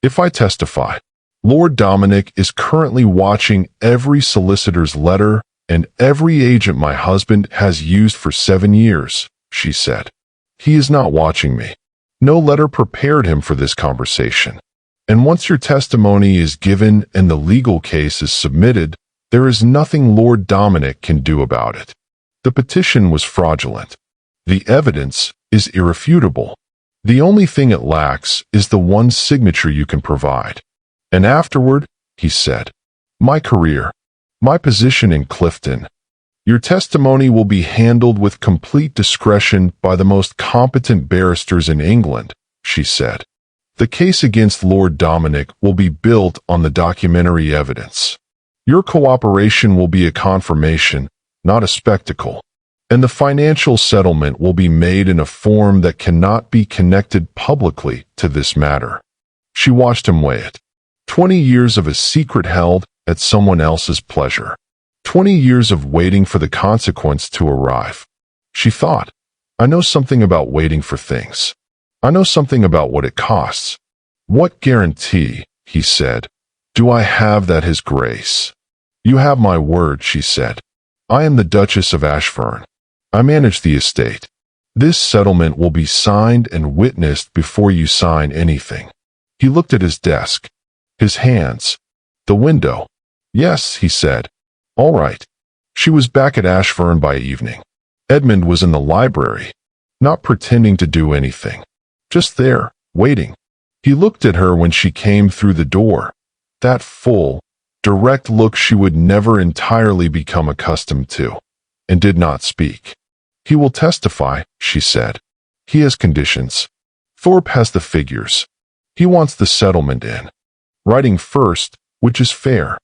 Speaker 1: If I testify, Lord Dominic is currently watching every solicitor's letter and every agent my husband has used for 7 years, she said. He is not watching me. No letter prepared him for this conversation. And once your testimony is given and the legal case is submitted, there is nothing Lord Dominic can do about it. The petition was fraudulent. The evidence is irrefutable. The only thing it lacks is the one signature you can provide. And afterward, he said, my career, my position in Clifton. Your testimony will be handled with complete discretion by the most competent barristers in England, she said. The case against Lord Dominic will be built on the documentary evidence. Your cooperation will be a confirmation, not a spectacle, and the financial settlement will be made in a form that cannot be connected publicly to this matter. She watched him weigh it. 20 years of a secret held at someone else's pleasure. 20 years of waiting for the consequence to arrive. She thought, I know something about waiting for things. I know something about what it costs. What guarantee, he said, do I have that His Grace? You have my word, she said. I am the Duchess of Ashverne. I manage the estate. This settlement will be signed and witnessed before you sign anything. He looked at his desk, his hands, the window. Yes, he said. All right. She was back at Ashverne by evening. Edmund was in the library, not pretending to do anything. Just there, waiting. He looked at her when she came through the door, that full, direct look she would never entirely become accustomed to, and did not speak. He will testify, she said. He has conditions. Thorpe has the figures. He wants the settlement in. Writing first, which is fair.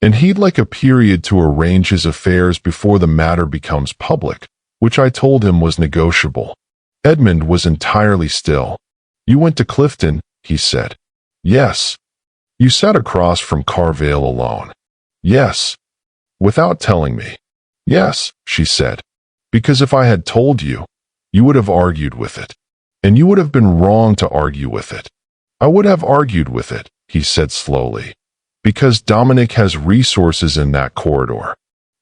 Speaker 1: And he'd like a period to arrange his affairs before the matter becomes public, which I told him was negotiable. Edmund was entirely still. You went to Clifton, he said. Yes. You sat across from Carvale alone. Yes. Without telling me. Yes, she said. Because if I had told you, you would have argued with it. And you would have been wrong to argue with it. I would have argued with it, he said slowly. Because Dominic has resources in that corridor.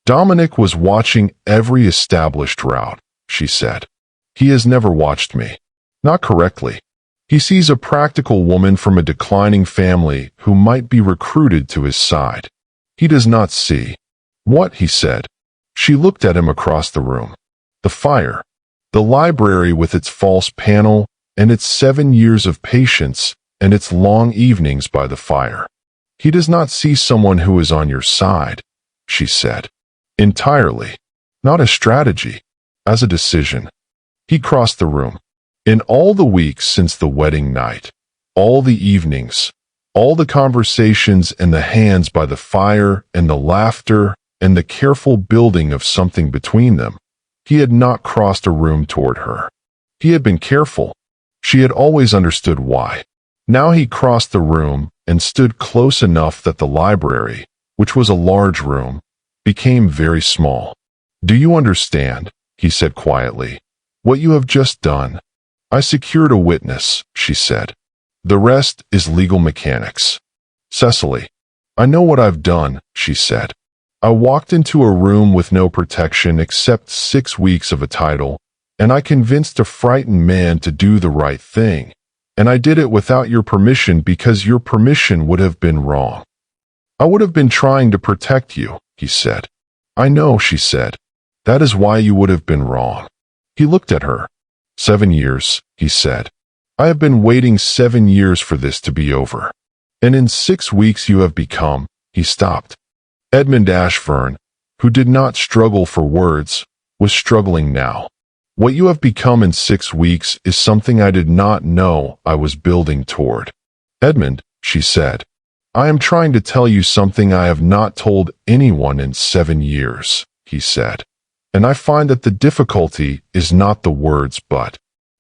Speaker 1: Dominic was watching every established route, she said. He has never watched me. Not correctly. He sees a practical woman from a declining family who might be recruited to his side. He does not see. What, he said. She looked at him across the room. The fire. The library with its false panel and its 7 years of patience and its long evenings by the fire. He does not see someone who is on your side, she said. Entirely. Not a strategy. As a decision. He crossed the room. In all the weeks since the wedding night, all the evenings, all the conversations and the hands by the fire and the laughter and the careful building of something between them, he had not crossed a room toward her. He had been careful. She had always understood why. Now he crossed the room and stood close enough that the library, which was a large room, became very small. "Do you understand?" he said quietly. "What you have just done?" "I secured a witness," she said. "The rest is legal mechanics." "Cecily, I know what I've done," she said. "I walked into a room with no protection except 6 weeks of a title, and I convinced a frightened man to do the right thing, and I did it without your permission because your permission would have been wrong. I would have been trying to protect you," he said. "I know," she said. "That is why you would have been wrong." He looked at her. "7 years," he said. "I have been waiting 7 years for this to be over. And in 6 weeks you have become—" He stopped. Edmund Ashverne, who did not struggle for words, was struggling now. "What you have become in 6 weeks is something I did not know I was building toward." "Edmund," she said, "I am trying to tell you something I have not told anyone in 7 years, he said. "And I find that the difficulty is not the words but—"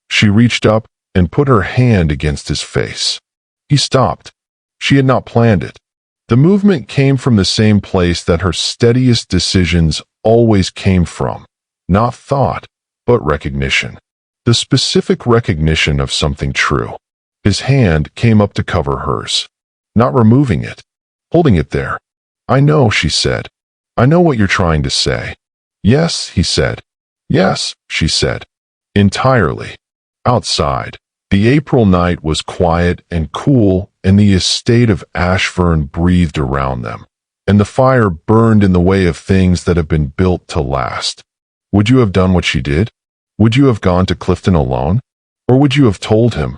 Speaker 1: She reached up and put her hand against his face. He stopped. She had not planned it. The movement came from the same place that her steadiest decisions always came from, not thought, but recognition. The specific recognition of something true. His hand came up to cover hers, not removing it, holding it there. "I know," she said. "I know what you're trying to say." "Yes," he said. "Yes," she said. "Entirely." Outside, the April night was quiet and cool, and the estate of Ashferne breathed around them, and the fire burned in the way of things that have been built to last. Would you have done what she did? Would you have gone to Clifton alone? Or would you have told him,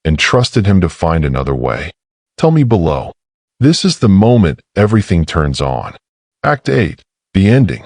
Speaker 1: and trusted him to find another way? Tell me below. This is the moment everything turns on. Act 8, the ending.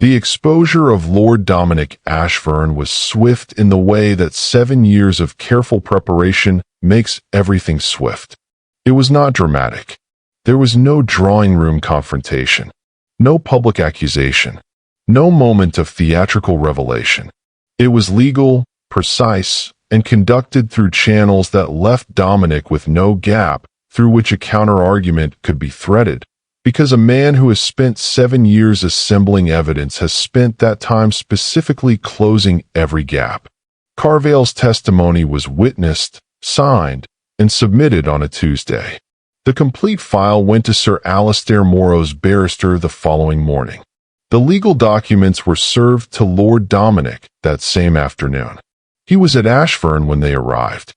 Speaker 1: The exposure of Lord Dominic Ashferne was swift in the way that 7 years of careful preparation makes everything swift. It was not dramatic. There was no drawing room confrontation, no public accusation, no moment of theatrical revelation. It was legal, precise, and conducted through channels that left Dominic with no gap through which a counter-argument could be threaded, because a man who has spent 7 years assembling evidence has spent that time specifically closing every gap. Carvale's testimony was witnessed, signed, and submitted on a Tuesday. The complete file went to Sir Alistair Morrow's barrister the following morning. The legal documents were served to Lord Dominic that same afternoon. He was at Ashferne when they arrived.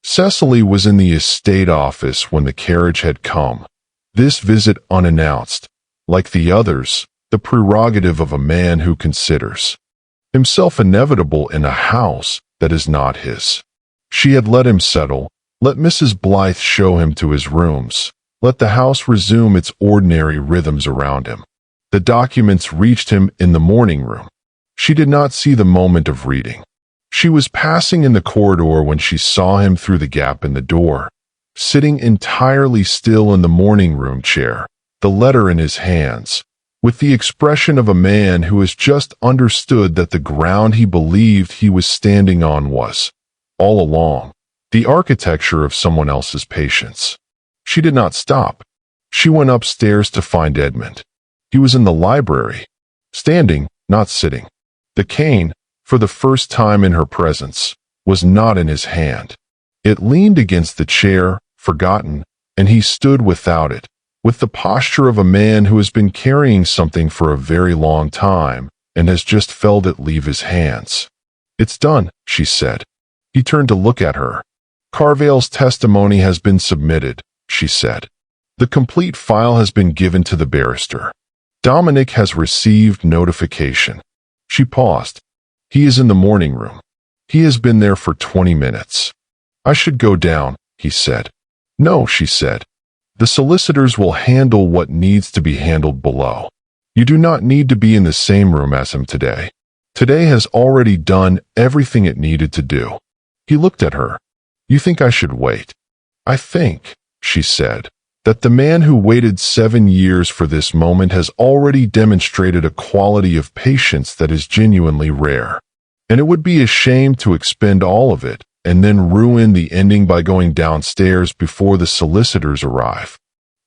Speaker 1: Cecily was in the estate office when the carriage had come. This visit unannounced, like the others, the prerogative of a man who considers himself inevitable in a house that is not his. She had let him settle, let Mrs. Blythe show him to his rooms, let the house resume its ordinary rhythms around him. The documents reached him in the morning room. She did not see the moment of reading. She was passing in the corridor when she saw him through the gap in the door, sitting entirely still in the morning room chair, the letter in his hands, with the expression of a man who has just understood that the ground he believed he was standing on was, all along, the architecture of someone else's patience. She did not stop. She went upstairs to find Edmund. He was in the library, standing, not sitting. The cane, for the first time in her presence, was not in his hand. It leaned against the chair, forgotten, and he stood without it, with the posture of a man who has been carrying something for a very long time and has just felt it leave his hands. "It's done," she said. He turned to look at her. "Carvale's testimony has been submitted," she said. "The complete file has been given to the barrister. Dominic has received notification." She paused. "He is in the morning room. He has been there for 20 minutes. "I should go down," he said. "No," she said. "The solicitors will handle what needs to be handled below. You do not need to be in the same room as him today. Today has already done everything it needed to do." He looked at her. "You think I should wait?" "I think," she said, "that the man who waited 7 years for this moment has already demonstrated a quality of patience that is genuinely rare. And it would be a shame to expend all of it and then ruin the ending by going downstairs before the solicitors arrive."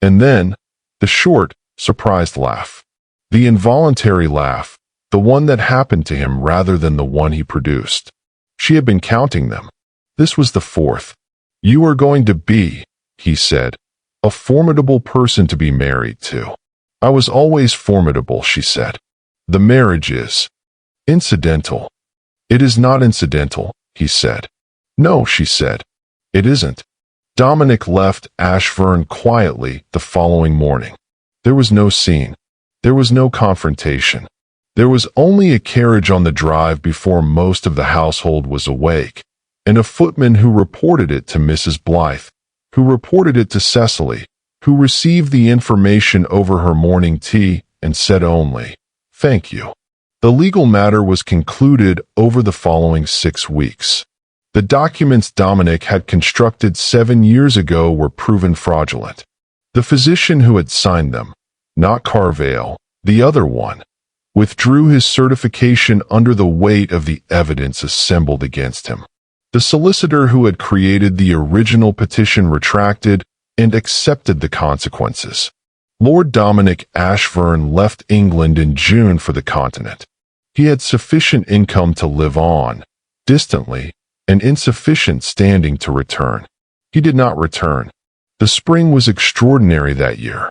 Speaker 1: And then, the short, surprised laugh. The involuntary laugh, the one that happened to him rather than the one he produced. She had been counting them. This was the fourth. "You are going to be," he said, "a formidable person to be married to." "I was always formidable," she said. "The marriage is incidental." "It is not incidental," he said. "No," she said. "It isn't." Dominic left Ashverne quietly the following morning. There was no scene. There was no confrontation. There was only a carriage on the drive before most of the household was awake, and a footman who reported it to Mrs. Blythe, who reported it to Cecily, who received the information over her morning tea and said only, "Thank you." The legal matter was concluded over the following 6 weeks. The documents Dominic had constructed 7 years ago were proven fraudulent. The physician who had signed them, not Carvale, the other one, withdrew his certification under the weight of the evidence assembled against him. The solicitor who had created the original petition retracted and accepted the consequences. Lord Dominic Ashverne left England in June for the continent. He had sufficient income to live on, distantly, and insufficient standing to return. He did not return. The spring was extraordinary that year.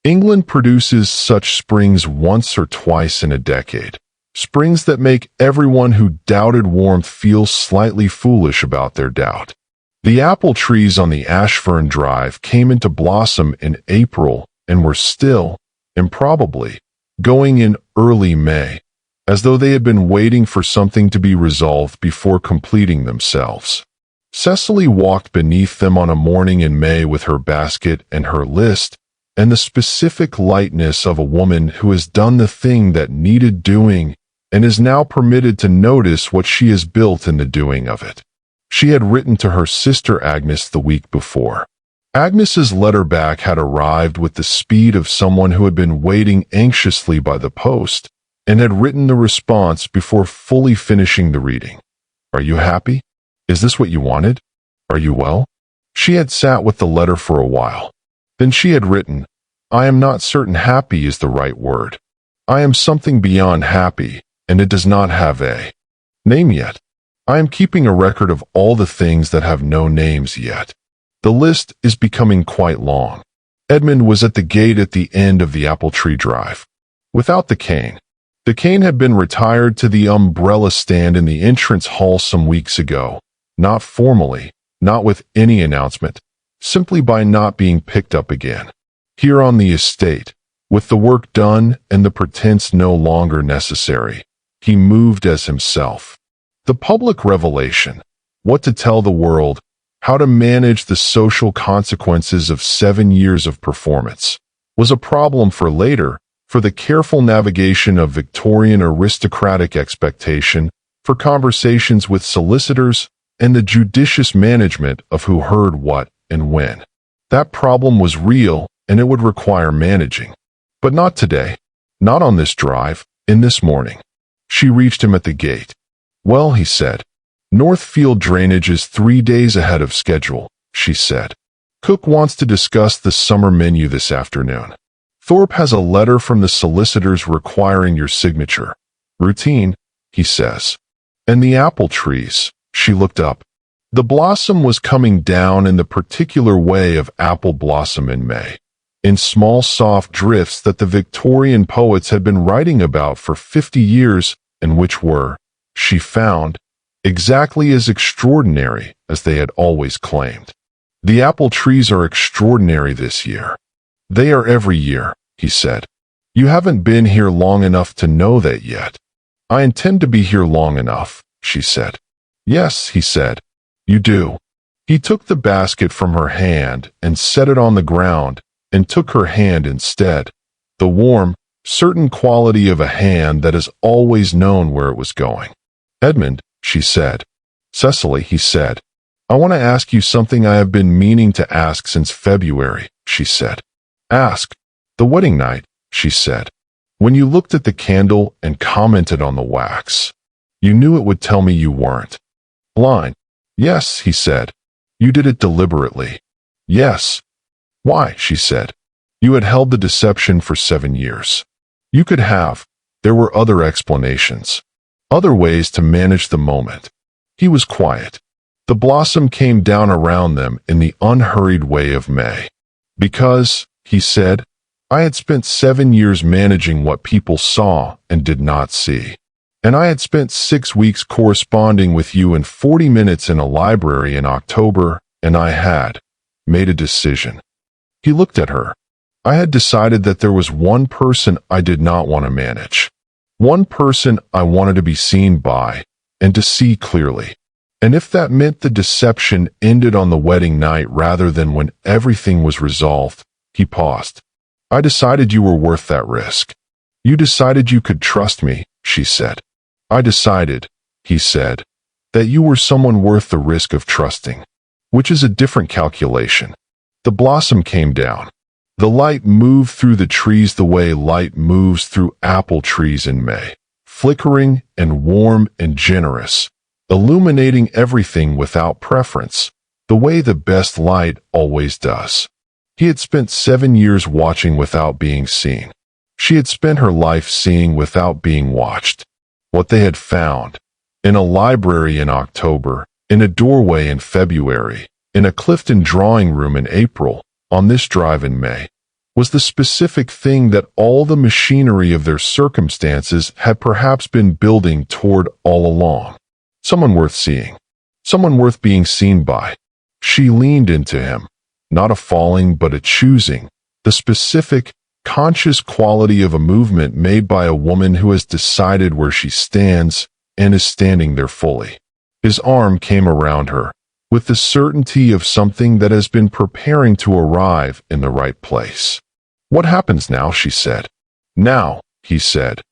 Speaker 1: England produces such springs once or twice in a decade. Springs that make everyone who doubted warmth feel slightly foolish about their doubt. The apple trees on the Ashfern Drive came into blossom in April and were still, improbably, going in early May, as though they had been waiting for something to be resolved before completing themselves. Cecily walked beneath them on a morning in May with her basket and her list, and the specific lightness of a woman who has done the thing that needed doing and is now permitted to notice what she has built in the doing of it. She had written to her sister Agnes the week before. Agnes's letter back had arrived with the speed of someone who had been waiting anxiously by the post, and had written the response before fully finishing the reading. "Are you happy? Is this what you wanted? Are you well?" She had sat with the letter for a while. Then she had written, "I am not certain happy is the right word. I am something beyond happy, and it does not have a name yet. I am keeping a record of all the things that have no names yet. The list is becoming quite long." Edmund was at the gate at the end of the apple tree drive. Without the cane. The cane had been retired to the umbrella stand in the entrance hall some weeks ago, not formally, not with any announcement, simply by not being picked up again. Here on the estate, with the work done and the pretense no longer necessary, he moved as himself. The public revelation, what to tell the world, how to manage the social consequences of 7 years of performance, was a problem for later, for the careful navigation of Victorian aristocratic expectation, for conversations with solicitors, and the judicious management of who heard what and when. That problem was real, and it would require managing. But not today. Not on this drive, in this morning. She reached him at the gate. "Well," he said. "Northfield drainage is 3 days ahead of schedule," she said. "Cook wants to discuss the summer menu this afternoon. Thorpe has a letter from the solicitors requiring your signature. Routine, he says. And the apple trees." She looked up. The blossom was coming down in the particular way of apple blossom in May, in small soft drifts that the Victorian poets had been writing about for 50 years and which were, she found, exactly as extraordinary as they had always claimed. "The apple trees are extraordinary this year." "They are every year," he said. "You haven't been here long enough to know that yet." "I intend to be here long enough," she said. "Yes," he said. "You do." He took the basket from her hand and set it on the ground and took her hand instead, the warm, certain quality of a hand that has always known where it was going. "Edmund," she said. "Cecily," he said, "I want to ask you something I have been meaning to ask since February," she said. "Ask." "The wedding night," she said. "When you looked at the candle and commented on the wax, you knew it would tell me you weren't blind." "Yes," he said. "You did it deliberately." "Yes." "Why?" she said. "You had held the deception for 7 years. You could have. There were other explanations. Other ways to manage the moment." He was quiet. The blossom came down around them in the unhurried way of May. "Because," he said, "I had spent 7 years managing what people saw and did not see. And I had spent 6 weeks corresponding with you and 40 minutes in a library in October, and I had made a decision." He looked at her. "I had decided that there was one person I did not want to manage. One person I wanted to be seen by, and to see clearly. And if that meant the deception ended on the wedding night rather than when everything was resolved," he paused. "I decided you were worth that risk. You decided you could trust me," she said. "I decided," he said, "that you were someone worth the risk of trusting, which is a different calculation." The blossom came down. The light moved through the trees the way light moves through apple trees in May, flickering and warm and generous, illuminating everything without preference, the way the best light always does. He had spent 7 years watching without being seen. She had spent her life seeing without being watched. What they had found, in a library in October, in a doorway in February, in a Clifton drawing room in April, on this drive in May, was the specific thing that all the machinery of their circumstances had perhaps been building toward all along. Someone worth seeing. Someone worth being seen by. She leaned into him, not a falling but a choosing, the specific, conscious quality of a movement made by a woman who has decided where she stands and is standing there fully. His arm came around her, with the certainty of something that has been preparing to arrive in the right place. "What happens now?" she said. "Now," he said,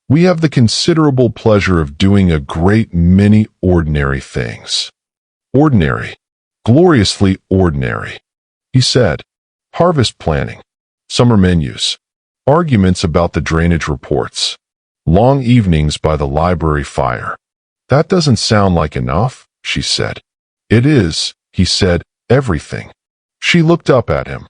Speaker 1: "we have the considerable pleasure of doing a great many ordinary things." "Ordinary. Gloriously ordinary," he said. "Harvest planning. Summer menus. Arguments about the drainage reports. Long evenings by the library fire." "That doesn't sound like enough," she said. "It is," he said, "everything." She looked up at him.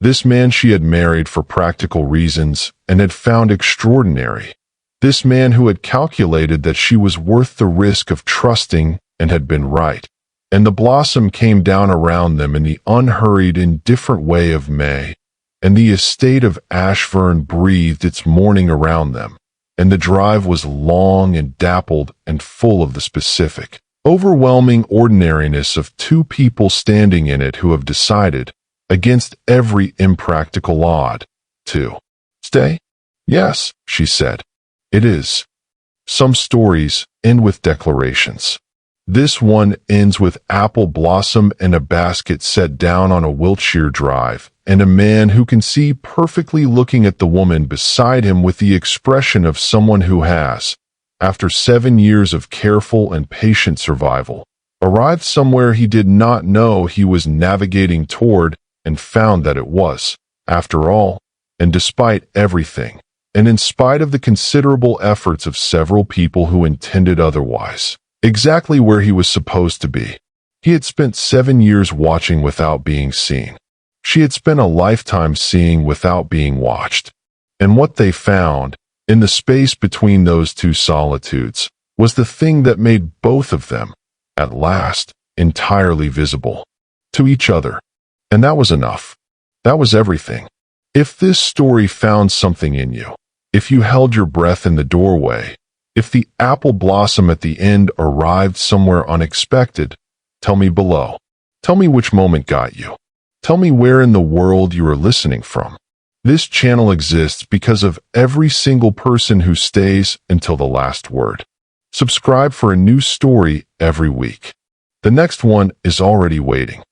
Speaker 1: This man she had married for practical reasons and had found extraordinary. This man who had calculated that she was worth the risk of trusting and had been right. And the blossom came down around them in the unhurried, indifferent way of May, and the estate of Ashverne breathed its morning around them, and the drive was long and dappled and full of the specific, overwhelming ordinariness of two people standing in it who have decided, against every impractical odd, to stay. "Yes," she said. "It is. Some stories end with declarations. This one ends with apple blossom and a basket set down on a Wiltshire drive, and a man who can see perfectly looking at the woman beside him with the expression of someone who has, after 7 years of careful and patient survival, arrived somewhere he did not know he was navigating toward and found that it was, after all, and despite everything, and in spite of the considerable efforts of several people who intended otherwise, exactly where he was supposed to be. He had spent 7 years watching without being seen. She had spent a lifetime seeing without being watched. And what they found, in the space between those two solitudes, was the thing that made both of them, at last, entirely visible to each other. And that was enough. That was everything. If this story found something in you, if you held your breath in the doorway, if the apple blossom at the end arrived somewhere unexpected, tell me below. Tell me which moment got you. Tell me where in the world you are listening from. This channel exists because of every single person who stays until the last word. Subscribe for a new story every week. The next one is already waiting.